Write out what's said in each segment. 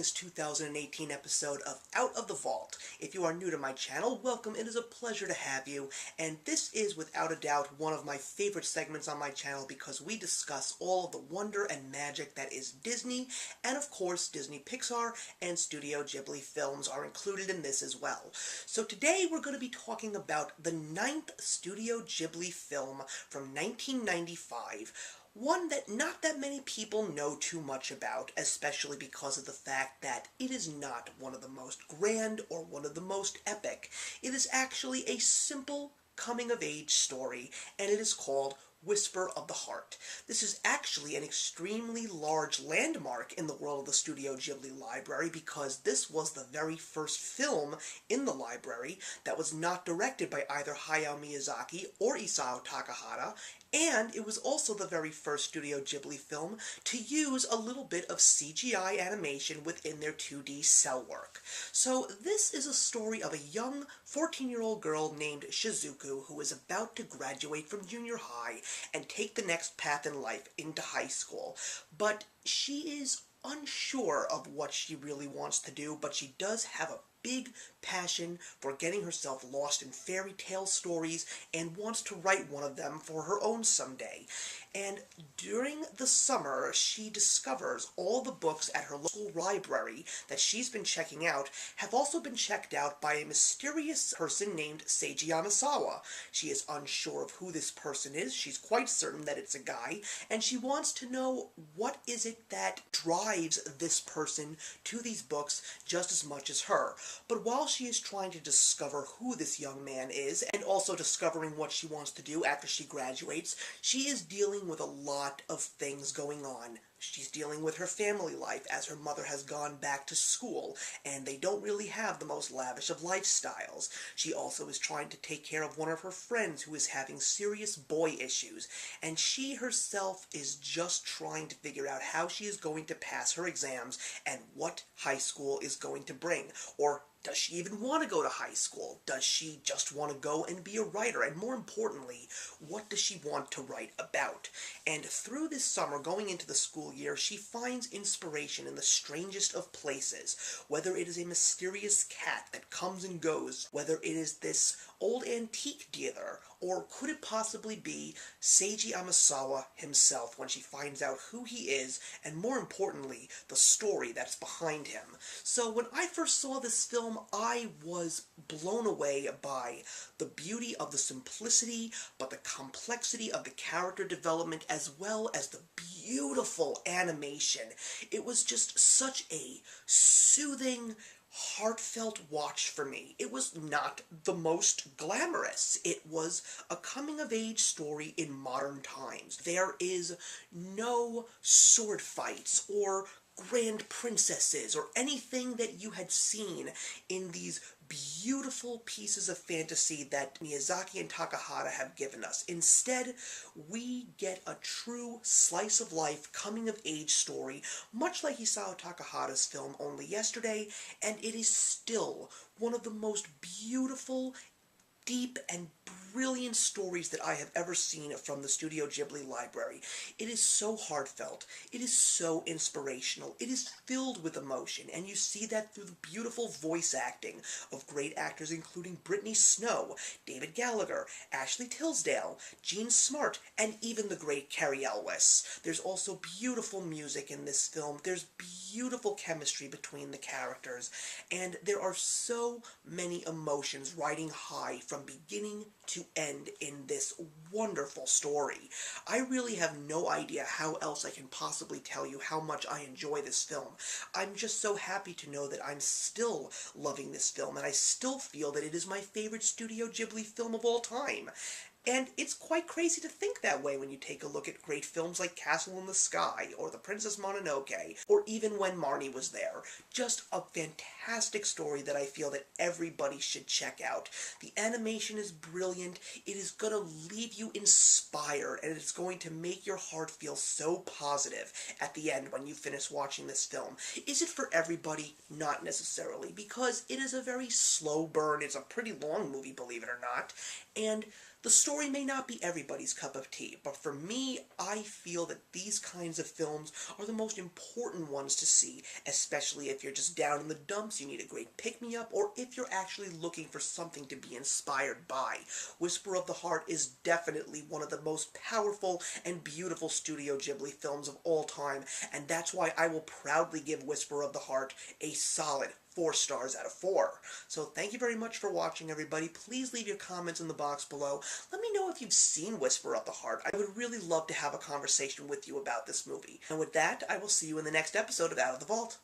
August 2018 episode of Out of the Vault. If you are new to my channel, welcome. It is a pleasure to have you, and this is without a doubt one of my favorite segments on my channel because we discuss all of the wonder and magic that is Disney, and of course Disney Pixar and Studio Ghibli films are included in this as well. So today we're going to be talking about the 9th Studio Ghibli film from 1995. One that not that many people know too much about, especially because of the fact that it is not one of the most grand or one of the most epic. It is actually a simple coming-of-age story, and it is called Whisper of the Heart. This is actually an extremely large landmark in the world of the Studio Ghibli library because this was the very first film in the library that was not directed by either Hayao Miyazaki or Isao Takahata, and it was also the very first Studio Ghibli film to use a little bit of CGI animation within their 2D cell work. So this is a story of a young 14-year-old girl named Shizuku who is about to graduate from junior high and take the next path in life into high school. But she is unsure of what she really wants to do, but she does have a big passion for getting herself lost in fairy tale stories and wants to write one of them for her own someday. And during the summer, she discovers all the books at her local library that she's been checking out have also been checked out by a mysterious person named Seiji Yamasawa. She is unsure of who this person is, she's quite certain that it's a guy, and she wants to know what is it that drives this person to these books just as much as her. But while she is trying to discover who this young man is, and also discovering what she wants to do after she graduates, she is dealing with a lot of things going on. She's dealing with her family life as her mother has gone back to school, and they don't really have the most lavish of lifestyles. She also is trying to take care of one of her friends who is having serious boy issues, and she herself is just trying to figure out how she is going to pass her exams and what high school is going to bring, or does she even want to go to high school? Does she just want to go and be a writer? And more importantly, what does she want to write about? And through this summer, going into the school year, she finds inspiration in the strangest of places. Whether it is a mysterious cat that comes and goes, whether it is this old antique dealer, or could it possibly be Seiji Yamasawa himself when she finds out who he is, and more importantly, the story that's behind him. So when I first saw this film, I was blown away by the beauty of the simplicity, but the complexity of the character development, as well as the beautiful animation. It was just such a soothing, heartfelt watch for me. It was not the most glamorous. It was a coming-of-age story in modern times. There is no sword fights or grand princesses or anything that you had seen in these beautiful pieces of fantasy that Miyazaki and Takahata have given us. Instead, we get a true slice-of-life, coming-of-age story, much like Isao Takahata's film Only Yesterday, and it is still one of the most beautiful, deep, and brilliant stories that I have ever seen from the Studio Ghibli library. It is so heartfelt, it is so inspirational, it is filled with emotion, and you see that through the beautiful voice acting of great actors including Brittany Snow, David Gallagher, Ashley Tisdale, Jean Smart, and even the great Cary Elwes. There's also beautiful music in this film, there's beautiful chemistry between the characters, and there are so many emotions riding high from beginning to end in this wonderful story. I really have no idea how else I can possibly tell you how much I enjoy this film. I'm just so happy to know that I'm still loving this film, and I still feel that it is my favorite Studio Ghibli film of all time. And it's quite crazy to think that way when you take a look at great films like Castle in the Sky, or The Princess Mononoke, or even When Marnie Was There. Just a fantastic story that I feel that everybody should check out. The animation is brilliant, it is going to leave you inspired, and it's going to make your heart feel so positive at the end when you finish watching this film. Is it for everybody? Not necessarily, because it is a very slow burn. It's a pretty long movie, believe it or not, and The story may not be everybody's cup of tea, but for me, I feel that these kinds of films are the most important ones to see, especially if you're just down in the dumps, you need a great pick-me-up, or if you're actually looking for something to be inspired by. Whisper of the Heart is definitely one of the most powerful and beautiful Studio Ghibli films of all time, and that's why I will proudly give Whisper of the Heart a solid 4 stars out of 4. So thank you very much for watching, everybody. Please leave your comments in the box below. Let me know if you've seen Whisper of the Heart. I would really love to have a conversation with you about this movie. And with that, I will see you in the next episode of Out of the Vault.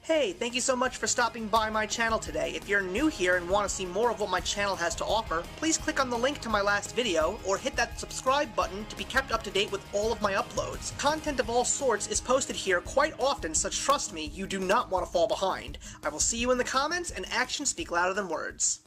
Hey, thank you so much for stopping by my channel today. If you're new here and want to see more of what my channel has to offer, please click on the link to my last video, or hit that subscribe button to be kept up to date with all of my uploads. Content of all sorts is posted here quite often, so trust me, you do not want to fall behind. I will see you in the comments, and actions speak louder than words.